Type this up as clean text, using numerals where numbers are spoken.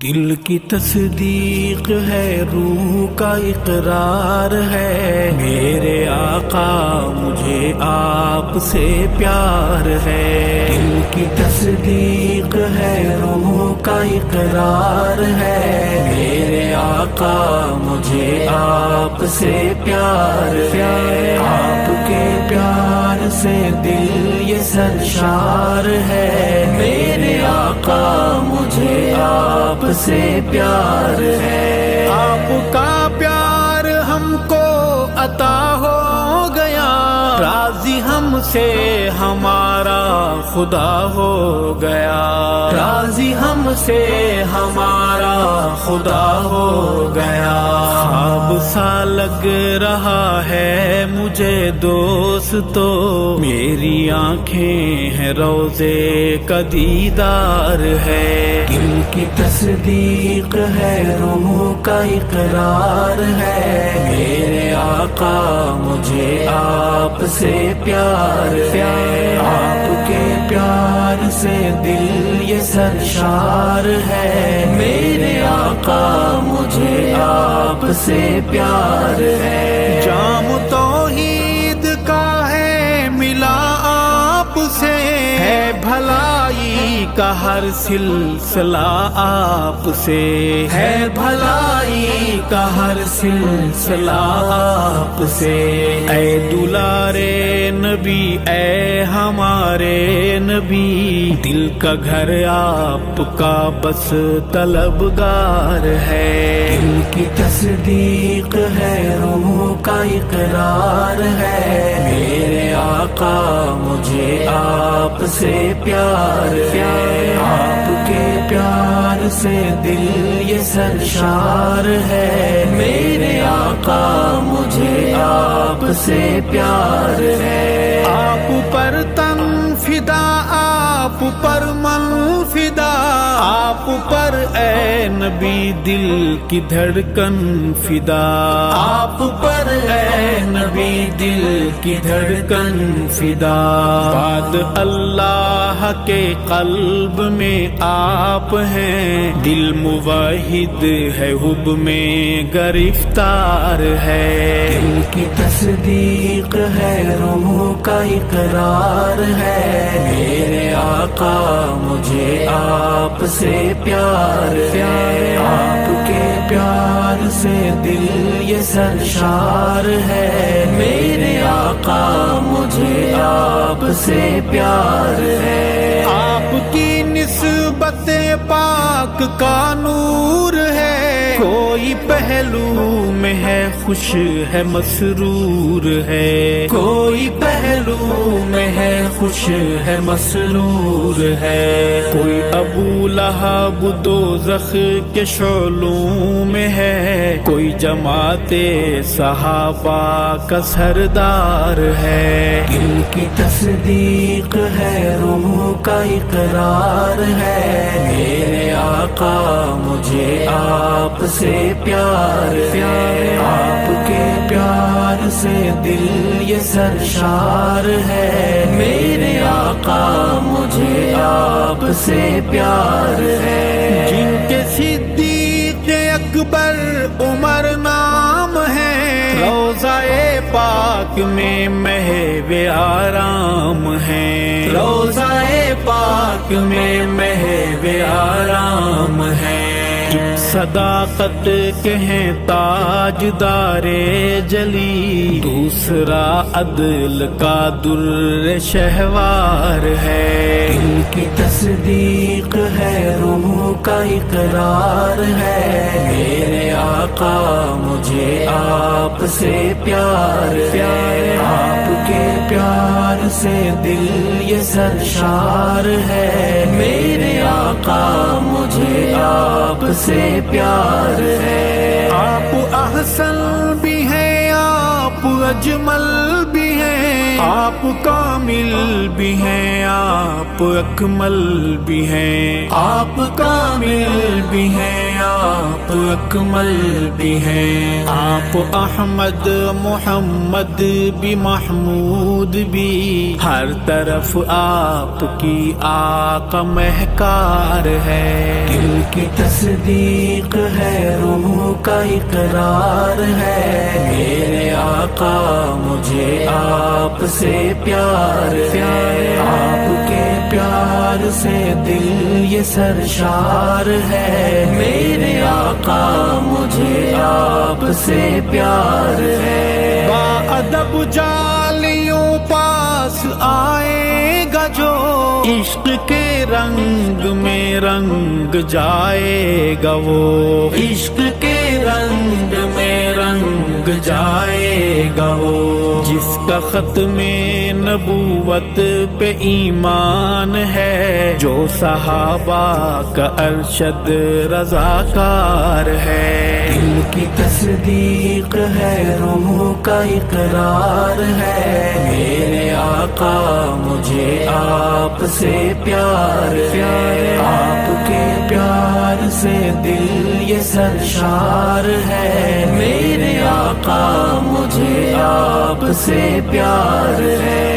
دل کی تصدیق ہے، روح کا اقرار ہے، میرے آقا مجھے آپ سے پیار ہے۔ دل کی تصدیق ہے، روح کا اقرار ہے، میرے آقا مجھے آپ سے پیار ہے۔ آپ کے پیار سے دل یہ سرشار ہے، میرے آقا مجھے آپ سے پیار ہے۔ آپ کا پیار ہم کو عطا ہو گیا، راضی ہم سے ہمارا خدا ہو گیا، راضی ہم سے ہمارا خدا ہو گیا۔ خواب سا لگ رہا ہے مجھے دوستو، میری آنکھیں ہیں روضے کا دیدار ہے۔ دل کی تصدیق ہے، روح کا اقرار ہے، میرے آقا مجھے آپ سے پیار ہے۔ آپ کے پیار سے دل یہ سرشار ہے، میرے آقا مجھے آپ سے پیار ہے۔ جام توحید کا ہے ملا آپ سے، ہے بھلائی کا ہر سلسلہ آپ سے، ہے بھلائی کا ہر سلسلہ آپ سے۔ اے دلارے نبی، اے ہمارے نبی، دل کا گھر آپ کا بس طلبگار ہے۔ دل کی تصدیق ہے، روح کا اقرار ہے، میرے آقا مجھے آپ سے پیار ہے۔ آپ کے پیار سے دل یہ سرشار ہے، میرے آقا مجھے آپ سے پیار ہے۔ آپ پر تن فدا، آپ پر من فدا، آپ پر اے نبی دل کی دھڑکن فدا، آپ پر اے نبی دل کی دھڑکن فدا۔ بعد اللہ کے قلب میں آپ ہیں، دل موحد ہے حب میں گرفتار ہے۔ دل کی تصدیق ہے، روح کا اقرار ہے، میرے آقا مجھے آپ سے پیار ہے۔ آپ کے پیار سے دل یہ سرشار ہے، میرے آقا مجھے آپ سے پیار ہے۔ آپ کی نسبت پاک کا نور ہے، کوئی پہلو میں ہے خوش ہے مسرور ہے، کوئی پہلو میں ہے خوش ہے مسرور ہے۔ کوئی ابو لہب دوزخ کے شعلوں میں ہے، کوئی جماعت صحابہ کا سردار ہے۔ دل کی تصدیق ہے، روح کا اقرار ہے، میرے آقا مجھے آپ سے پیار ہے۔ آپ کے پیار سے دل یہ سرشار ہے، میرے آقا مجھے آپ سے پیار ہے۔ جن کے صدیق اکبر عمر نام ہے، روضہ پاک میں محو آرام ہے، روضہ پاک میں محو آرام ہے۔ صداقت کے ہیں تاجدار جلی، دوسرا عدل کا در شہوار ہے۔ دل کی تصدیق ہے، روح کا اقرار ہے، میرے آقا مجھے آپ سے پیار ہے۔ آپ کے پیار سے دل یہ سرشار ہے، میرے آقا مجھے آپ سے پیار ہے۔ آپ احسن بھی ہیں، آپ اجمل بھی ہیں، آپ کامل بھی ہیں، آپ اکمل بھی ہیں، آپ کامل بھی ہیں، آپ اکمل بھی ہیں۔ آپ احمد محمد بھی محمود بھی، ہر طرف آپ کی آقا مہک رضاکار ہے، دل کی تصدیق ہے، روح کا اقرار ہے، میرے آقا مجھے آپ سے پیار ہے، آپ کے پیار سے دل یہ سرشار ہے، میرے آقا مجھے آپ سے پیار ہے، باادب جالیوں پاس آئے گا جو، عشق کے رنگ میں رنگ جائے گا وہ، عشق کے رنگ میں رنگ جائے گا وہ، جس کا ختم نبوت پہ ایمان ہے، جو صحابہ کا ارشد رضاکار ہے، دل کی تصدیق ہے، روح کا اقرار ہے، میرے آقا مجھے آپ سے پیار ہے، آپ کے پیار سے دل یہ سرشار ہے، میرے آقا مجھے آپ سے پیار ہے۔